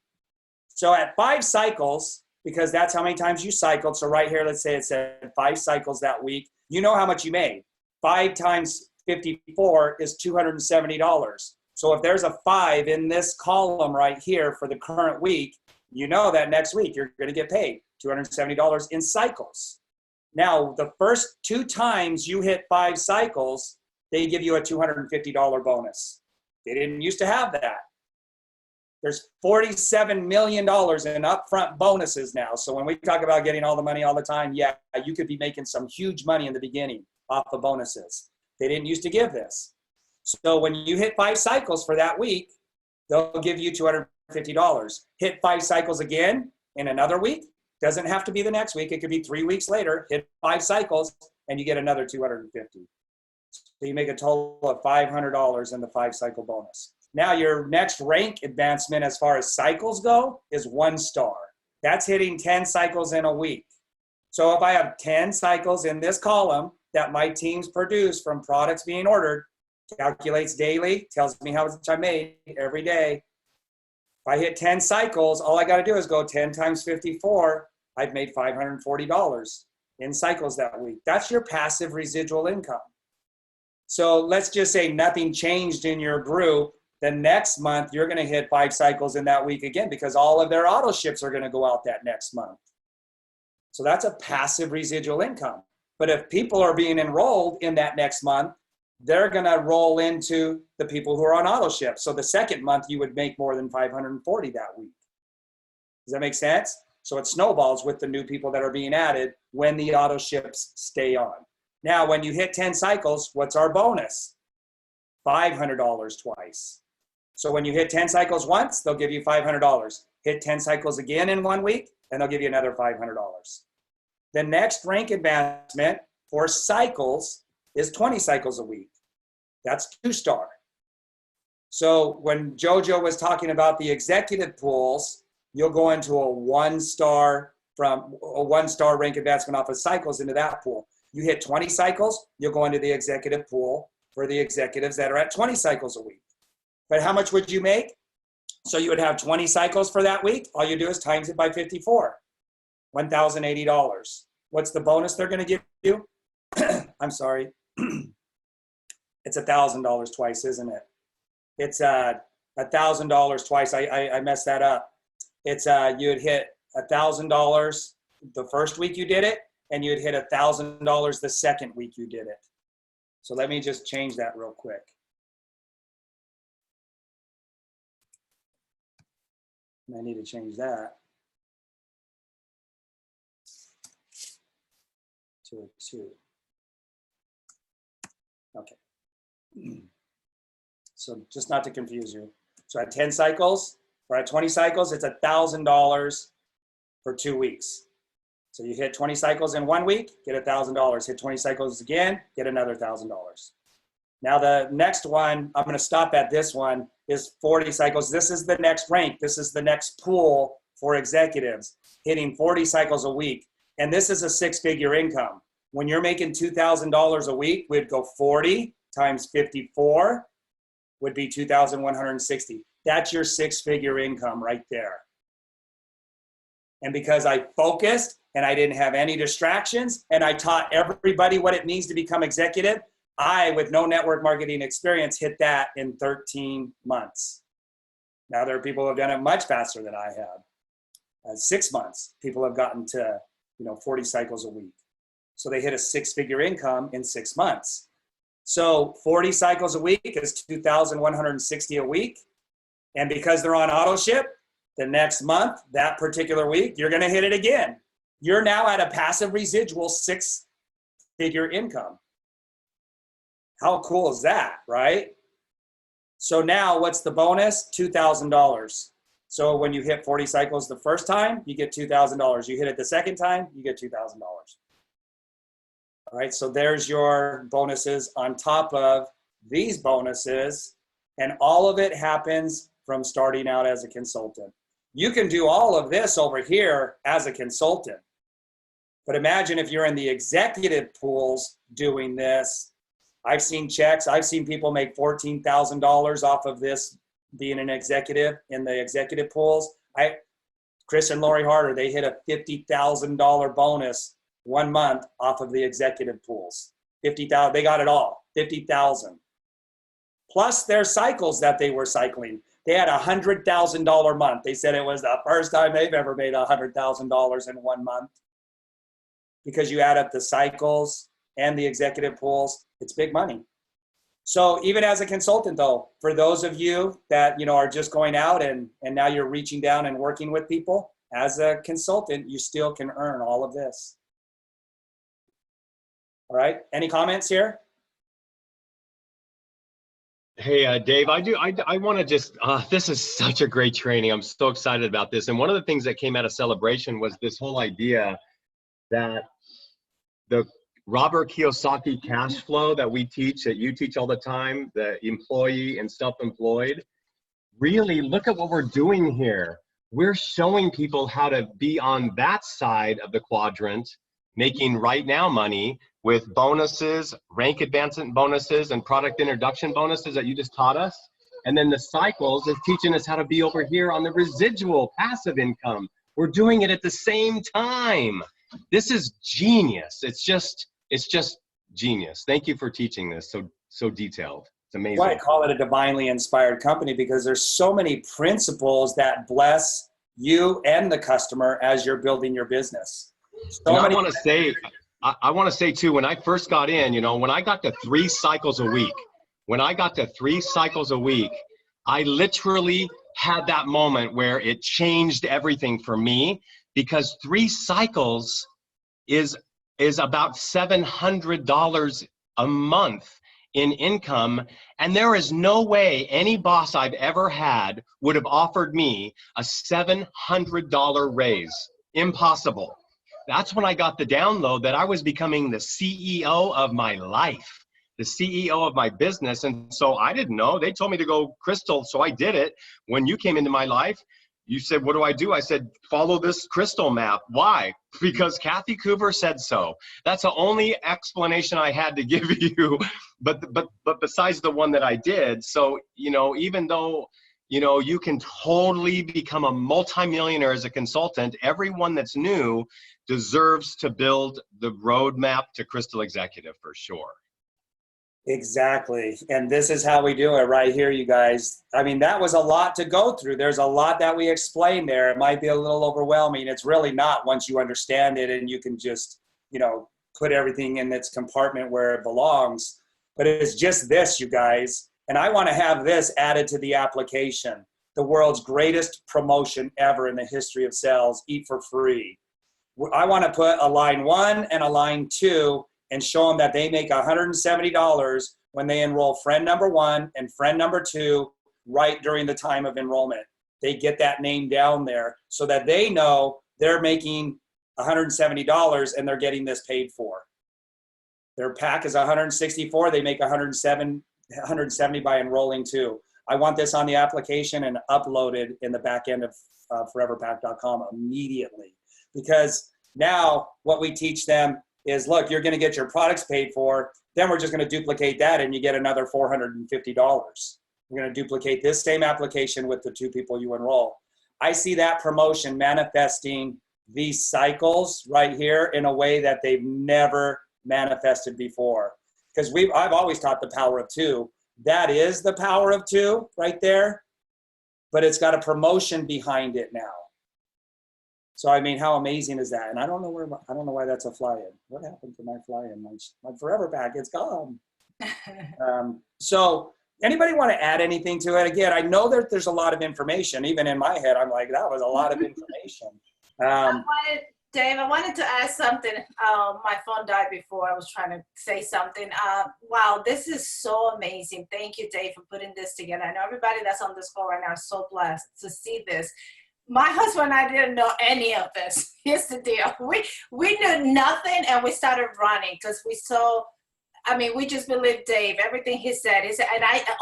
So at 5 cycles, because that's how many times you cycled. So right here, let's say it said 5 cycles that week. You know how much you made. 5 times 54 is $270. So if there's a 5 in this column right here for the current week, you know that next week you're going to get paid $270 in cycles. Now, the first 2 times you hit 5 cycles, they give you a $250 bonus. They didn't used to have that. There's $47 million in upfront bonuses now. So when we talk about getting all the money all the time, yeah, you could be making some huge money in the beginning off of bonuses. They didn't used to give this. So when you hit 5 cycles for that week, they'll give you $250. Hit 5 cycles again in another week. Doesn't have to be the next week. It could be 3 weeks later. Hit 5 cycles and you get another $250. So you make a total of $500 in the 5 cycle bonus. Now your next rank advancement as far as cycles go is 1 star. That's hitting 10 cycles in a week. So if I have 10 cycles in this column that my teams produce from products being ordered, calculates daily, tells me how much I made every day. If I hit 10 cycles, all I got to do is go 10 times 54. I've made $540 in cycles that week. That's your passive residual income. So let's just say nothing changed in your group. The next month, you're going to hit 5 cycles in that week again because all of their auto ships are going to go out that next month. So that's a passive residual income. But if people are being enrolled in that next month, they're going to roll into the people who are on auto ship. So the second month, you would make more than $540 that week. Does that make sense? So it snowballs with the new people that are being added when the auto ships stay on. Now, when you hit 10 cycles, what's our bonus? $500 twice. So when you hit 10 cycles once, they'll give you $500. Hit 10 cycles again in 1 week, and they'll give you another $500. The next rank advancement for cycles is 20 cycles a week. That's 2 star. So when JoJo was talking about the executive pools, you'll go into a 1 star from a 1 star rank advancement off of cycles into that pool. You hit 20 cycles, you'll go into the executive pool for the executives that are at 20 cycles a week. But how much would you make? So you would have 20 cycles for that week. All you do is times it by 54, $1,080. What's the bonus they're going to give you? I'm sorry. It's $1,000 twice, isn't it? It's $1,000 twice. I messed that up. It's you'd hit $1,000 the first week you did it, and you'd hit $1,000 the second week you did it. So let me just change that real quick. I need to change that to a 2. Okay. So just not to confuse you. So at 10 cycles or at 20 cycles, it's $1,000 for 2 weeks. So you hit 20 cycles in 1 week, get $1,000. Hit 20 cycles again, get another $1,000. Now the next one, I'm going to stop at this one, is 40 cycles. This is the next rank. This is the next pool for executives, hitting 40 cycles a week. And this is a 6-figure income. When you're making $2,000 a week, we'd go 40 times 54 would be $2,160. That's your six-figure income right there. And because I focused and I didn't have any distractions and I taught everybody what it means to become executive, I, with no network marketing experience, hit that in 13 months. Now there are people who have done it much faster than I have. 6 months, people have gotten to 40 cycles a week. So they hit a six-figure income in 6 months. So 40 cycles a week is 2,160 a week. And because they're on auto ship, the next month, that particular week, you're going to hit it again. You're now at a passive residual six-figure income. How cool is that, right? So now what's the bonus? $2,000. So when you hit 40 cycles the first time, you get $2,000. You hit it the second time, you get $2,000. All right, so there's your bonuses on top of these bonuses, and all of it happens from starting out as a consultant. You can do all of this over here as a consultant, but imagine if you're in the executive pools doing this. I've seen checks, I've seen people make $14,000 off of this being an executive in the executive pools. Chris and Lori Harder, they hit a $50,000 bonus 1 month off of the executive pools. 50,000, they got it all, 50,000. Plus their cycles that they were cycling. They had a $100,000 month. They said it was the first time they've ever made $100,000 in 1 month. Because you add up the cycles and the executive pools, it's big money. So even as a consultant though, for those of you that are just going out and now you're reaching down and working with people, as a consultant, you still can earn all of this. All right, any comments here? Hey, Dave, I want to just, this is such a great training. I'm so excited about this. And one of the things that came out of Celebration was this whole idea that the Robert Kiyosaki cash flow that we teach, that you teach all the time, the employee and self-employed, really look at what we're doing here. We're showing people how to be on that side of the quadrant, making right now money with bonuses, rank advancement bonuses, and product introduction bonuses that you just taught us. And then the cycles is teaching us how to be over here on the residual passive income. We're doing it at the same time. This is genius. It's just genius. Thank you for teaching this so detailed. It's amazing. Well, I call it a divinely inspired company because there's so many principles that bless you and the customer as you're building your business. And I want to say too, when I first got in, when I got to 3 cycles a week, I literally had that moment where it changed everything for me, because 3 cycles is about $700 a month in income. And there is no way any boss I've ever had would have offered me a $700 raise. Impossible. That's when I got the download that I was becoming the CEO of my life, the CEO of my business. And so I didn't know. They told me to go crystal, so I did it. When you came into my life, you said, what do? I said, follow this crystal map. Why? Because Kathy Coover said so. That's the only explanation I had to give you, but besides the one that I did. So, even though, you can totally become a multimillionaire as a consultant, everyone that's new deserves to build the roadmap to Crystal Executive for sure. Exactly. And this is how we do it right here, you guys. I mean, that was a lot to go through. There's a lot that we explained there. It might be a little overwhelming. It's really not once you understand it and you can just, put everything in its compartment where it belongs. But it's just this, you guys. And I want to have this added to the application. The world's greatest promotion ever in the history of sales, eat for free. I want to put a line 1 and a line 2 and show them that they make $170 when they enroll friend number 1 and friend number 2 right during the time of enrollment. They get that name down there so that they know they're making $170 and they're getting this paid for. Their pack is $164. They make $170 by enrolling 2. I want this on the application and uploaded in the back end of foreverpack.com immediately, because now what we teach them is, look, you're going to get your products paid for, then we're just going to duplicate that and you get another $450. We're going to duplicate this same application with the 2 people you enroll. I see that promotion manifesting these cycles right here in a way that they've never manifested before. Because I've always taught the power of 2. That is the power of 2 right there, but it's got a promotion behind it now. So I mean, how amazing is that? And I don't know why that's a fly-in. What happened to my fly-in? My forever pack, it's gone. So anybody want to add anything to it? Again, I know that there's a lot of information. Even in my head, I'm like, that was a lot of information. Dave, I wanted to ask something. My phone died before I was trying to say something. Wow, this is so amazing. Thank you, Dave, for putting this together. I know everybody that's on this call right now is so blessed to see this. My husband and I didn't know any of this. Here's the deal. We knew nothing, and we started running because we just believed Dave, everything he said.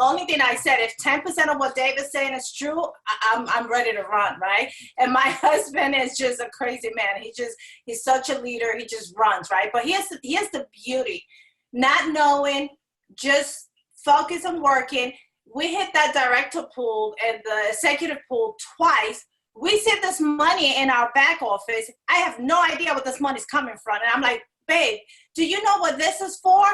Only thing I said, if 10% of what Dave is saying is true, I'm ready to run, right? And my husband is just a crazy man. He's such a leader. He just runs, right? But here's the beauty. Not knowing, just focus on working. We hit that director pool and the executive pool twice. We see this money in our back office. I have no idea what this money's coming from. And I'm like, babe, do you know what this is for?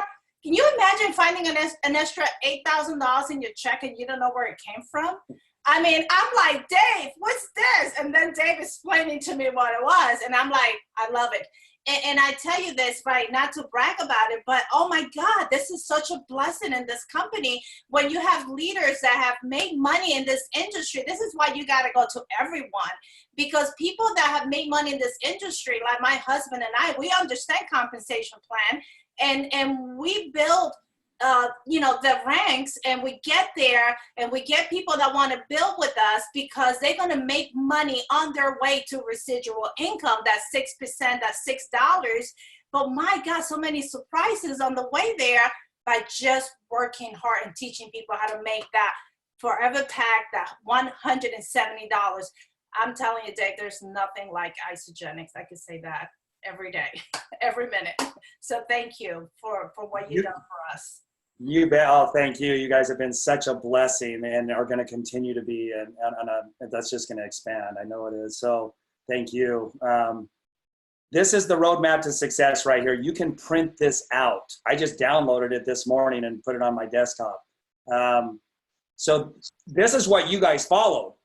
Can you imagine finding an extra $8,000 in your check and you don't know where it came from? I mean, I'm like, Dave, what's this? And then Dave explaining to me what it was. And I'm like, I love it. And I tell you this, right, not to brag about it, but oh my God, this is such a blessing in this company when you have leaders that have made money in this industry. This is why you got to go to everyone, because people that have made money in this industry, like my husband and I, we understand compensation plan, and we build the ranks, and we get there and we get people that want to build with us because they're going to make money on their way to residual income. That's 6%, that's $6. But my God, so many surprises on the way there by just working hard and teaching people how to make that forever pack, that $170. I'm telling you, Dave, there's nothing like Isagenix. I could say that every day, every minute. So thank you for what you've done for us. You bet. Oh, thank you. You guys have been such a blessing and are going to continue to be, and that's just going to expand. I know it is. So thank you. This is the roadmap to success right here. You can print this out. I just downloaded it this morning and put it on my desktop. So this is what you guys followed.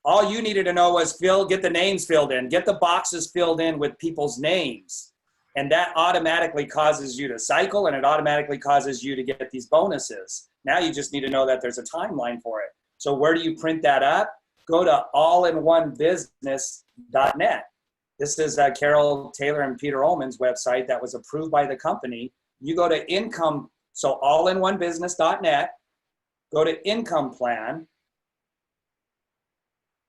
All you needed to know was get the names filled in, get the boxes filled in with people's names. And that automatically causes you to cycle, and it automatically causes you to get these bonuses. Now you just need to know that there's a timeline for it. So where do you print that up? Go to allinonebusiness.net. This is Carol Taylor and Peter Ullman's website that was approved by the company. You go to income, so allinonebusiness.net, go to income plan,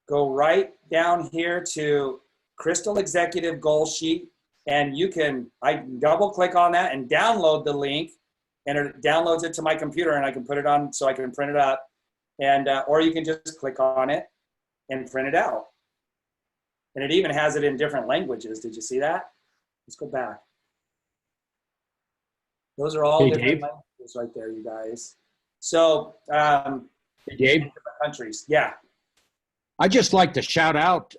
go right down here to Crystal Executive Goal Sheet. And I double click on that and download the link, and it downloads it to my computer, and I can put it on so I can print it up. And or you can just click on it and print it out. And it even has it in different languages. Did you see that? Let's go back. Those are all different languages right there, you guys. So hey, Dave, different countries. Yeah. I'd just like to shout out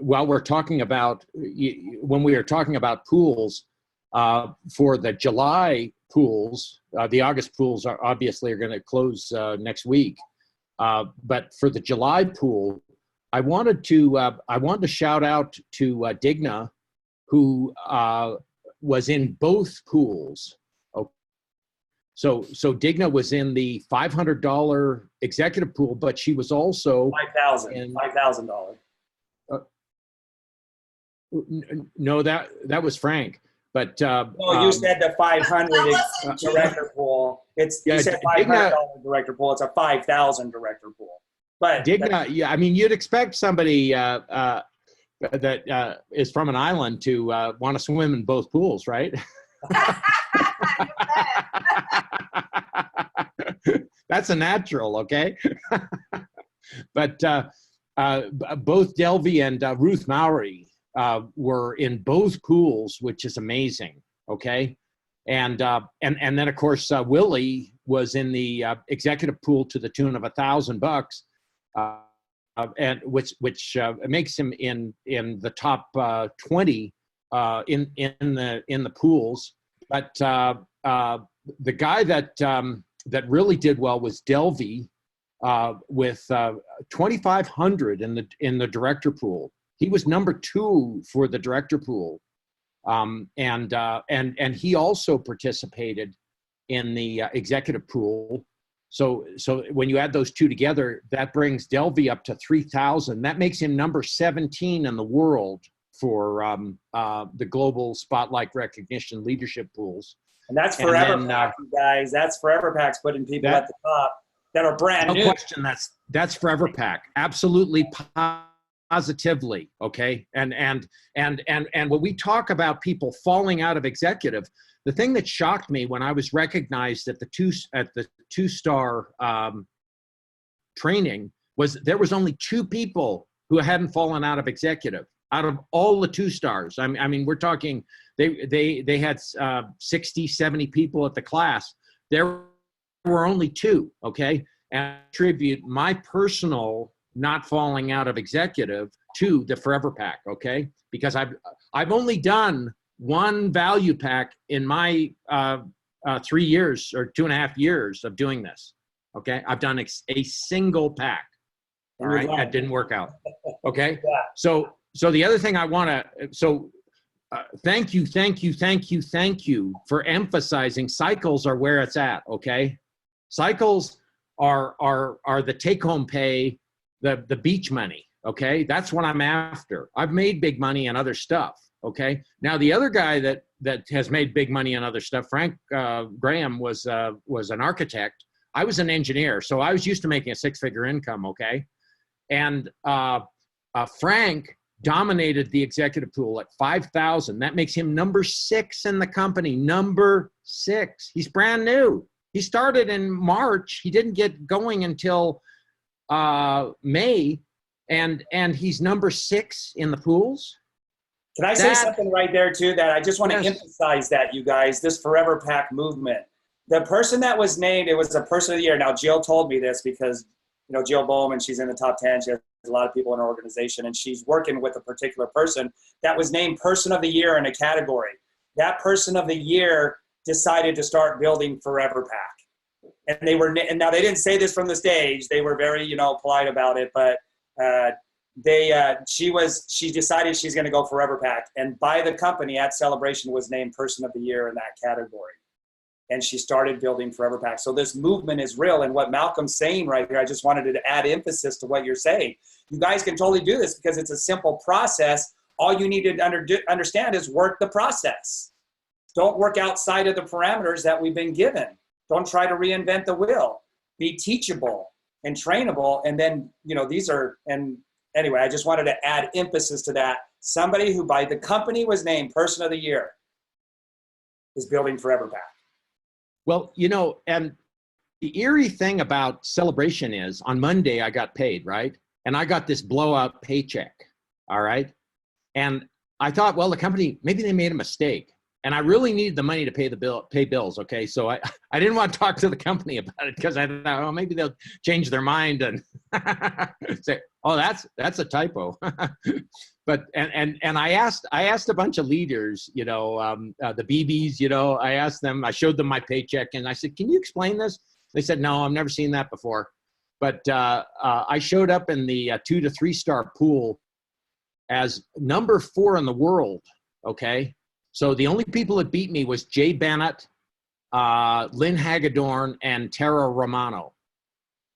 while we're talking about, when we are talking about pools, for the July pools, the August pools are obviously going to close next week. But for the July pool, I wanted to shout out to Digna, who was in both pools. Okay. So Digna was in the $500 executive pool, but she was also $5,000. No, that was Frank. But you said the 500 director pool. You said $500 director pool. It's a 5,000 director pool. But Digna, yeah, I mean, you'd expect somebody that is from an island to want to swim in both pools, right? That's a natural, okay? But both Delvey and Ruth Mowry were in both pools, which is amazing. Okay, and then of course Willie was in the executive pool to the tune of $1,000, and which makes him in the top 20 in the pools. But the guy that really did well was Delvey, with 2,500 in the director pool. He was number 2 for the director pool, and he also participated in the executive pool. So when you add those two together, that brings Delvey up to 3,000. That makes him number 17 in the world for the global spotlight recognition leadership pools. And that's Forever Pack, you guys. That's Forever Pack's putting people at the top that are brand new. No question, that's Forever Pack. Absolutely, positively. Okay, and when we talk about people falling out of executive, the thing that shocked me when I was recognized at the two-star training was there was only 2 people who hadn't fallen out of executive out of all the 2-stars. I mean, we're talking they had 60, 70 people at the class. There were only 2. Okay, and I attribute my personal not falling out of executive to the Forever Pack. Okay, because I've only done 1 value pack in my 3 years or 2.5 years of doing this. Okay, I've done a single pack. All right, that didn't work out. Okay, yeah. So the other thing I want to thank you for emphasizing cycles are where it's at. Okay, cycles are the take-home pay, the beach money. Okay, that's what I'm after. I've made big money on other stuff. Okay, now the other guy that has made big money on other stuff, Frank Graham, was an architect. I was an engineer, so I was used to making a 6-figure income. Okay, and Frank dominated the executive pool at 5,000. That makes him number 6 in the company. Number 6. He's brand new. He started in March. He didn't get going until May, and he's number 6 in the pools. Can I say something right there too, that I just want to emphasize that, you guys, this Forever Pack movement. The person that was named, it was a person of the year. Now, Jill told me this because, you know, Jill Bowman, she's in the top 10. She has a lot of people in her organization, and she's working with a particular person that was named Person of the Year in a category. That Person of the Year decided to start building Forever Pack. And now they didn't say this from the stage. They were very, you know, polite about it, but she decided she's going to go Forever Pack, and by the company at Celebration was named Person of the Year in that category. And she started building Forever Pack. So this movement is real. And what Malcolm's saying right here, I just wanted to add emphasis to what you're saying. You guys can totally do this because it's a simple process. All you need to understand is work the process. Don't work outside of the parameters that we've been given. Don't try to reinvent the wheel. Be teachable and trainable. And then, you know, and anyway, I just wanted to add emphasis to that. Somebody who by the company was named Person of the Year is building Forever Pack. Well, you know, and the eerie thing about Celebration is on Monday I got paid, right? And I got this blowout paycheck, all right? And I thought, well, the company, maybe they made a mistake. And I really needed the money to pay bills, okay? So I didn't want to talk to the company about it because I thought, oh, maybe they'll change their mind and say, oh, that's a typo. But and I asked a bunch of leaders, you know, the BBs, you know, I showed them my paycheck and I said, can you explain this? They said, no, I've never seen that before. But I showed up in the 2 to 3-star pool as number 4 in the world, okay? So the only people that beat me was Jay Bennett, Lynn Hagedorn, and Tara Romano,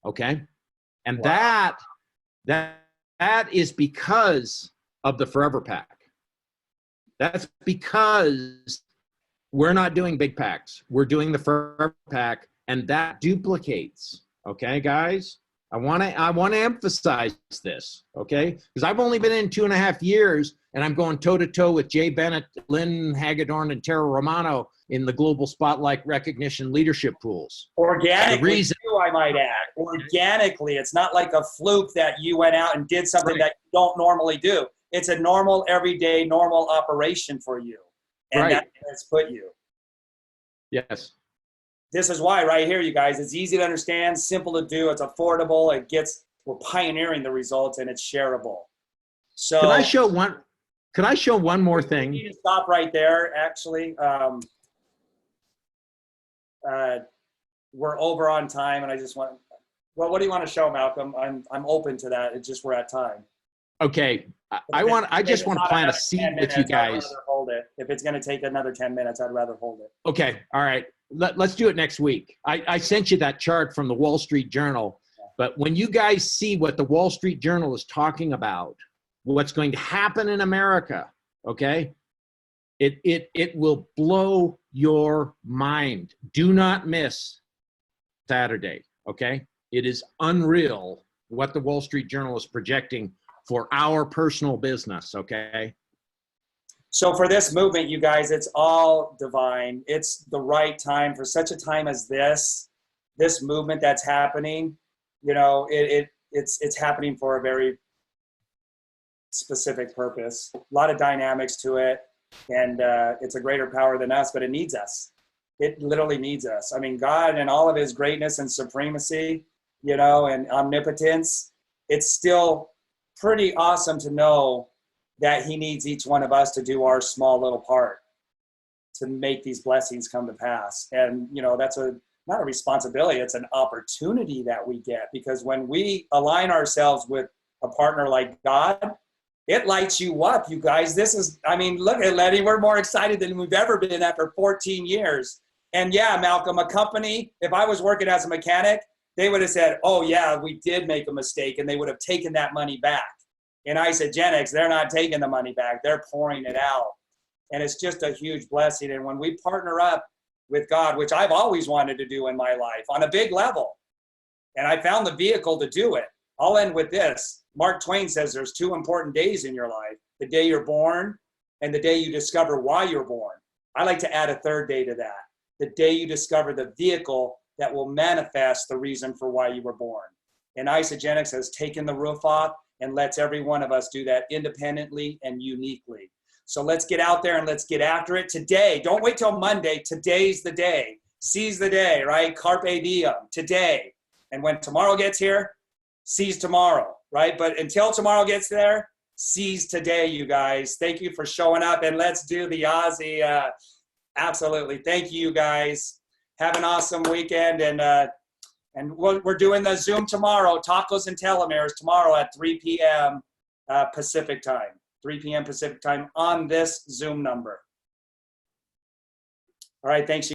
okay? And wow. that is because of the Forever Pack. That's because we're not doing big packs. We're doing the Forever Pack, and that duplicates. Okay, guys? I want to emphasize this, okay? Because I've only been in 2.5 years, and I'm going toe-to-toe with Jay Bennett, Lynn Hagedorn, and Tara Romano in the global spotlight recognition leadership pools. Organically, too, I might add. Organically. It's not like a fluke that you went out and did something that you don't normally do. It's a normal, everyday, normal operation for you. And that's put you. Yes. this is why right here, you guys, it's easy to understand, simple to do, it's affordable, we're pioneering the results, and it's shareable. So Can I show one? Can I show one more we thing? need to stop right there, actually. We're over on time, and I just want, well, what do you want to show, Malcolm? I'm open to that. It's just we're at time. Okay, I just want to plant a seed with you guys. I'd rather hold it. If it's going to take another 10 minutes, I'd rather hold it. Okay, all right. Let's do it next week. I sent you that chart from the Wall Street Journal, but when you guys see what the Wall Street Journal is talking about, what's going to happen in America, okay, it will blow your mind. Do not miss Saturday, okay? It is unreal what the Wall Street Journal is projecting for our personal business, okay? So for this movement, you guys, it's all divine. It's the right time for such a time as this movement that's happening. You know, it's happening for a very specific purpose. A lot of dynamics to it, and it's a greater power than us, but it needs us. It literally needs us. I mean, God and all of his greatness and supremacy, you know, and omnipotence, it's still pretty awesome to know that he needs each one of us to do our small little part to make these blessings come to pass. And, you know, that's not a responsibility, it's an opportunity that we get, because when we align ourselves with a partner like God, it lights you up, you guys. This is, I mean, look at Lenny, we're more excited than we've ever been after 14 years. And yeah, Malcolm, a company, if I was working as a mechanic, they would have said, oh yeah, we did make a mistake, and they would have taken that money back. In Isagenix, they're not taking the money back, they're pouring it out. And it's just a huge blessing. And when we partner up with God, which I've always wanted to do in my life on a big level, and I found the vehicle to do it. I'll end with this. Mark Twain says there's 2 important days in your life: the day you're born and the day you discover why you're born. I like to add a third day to that: the day you discover the vehicle that will manifest the reason for why you were born. And Isagenix has taken the roof off and lets every one of us do that independently and uniquely. So let's get out there and let's get after it today. Don't wait till Monday. Today's the day. Seize the day, right? Carpe diem, today. And when tomorrow gets here, seize tomorrow, right? But until tomorrow gets there, seize today, you guys. Thank you for showing up, and let's do the Aussie. Absolutely. Thank you, guys. Have an awesome weekend, and we're doing the Zoom tomorrow, Tacos and Telomeres tomorrow at 3 p.m. Pacific time, 3 p.m. Pacific time on this Zoom number. All right, thanks.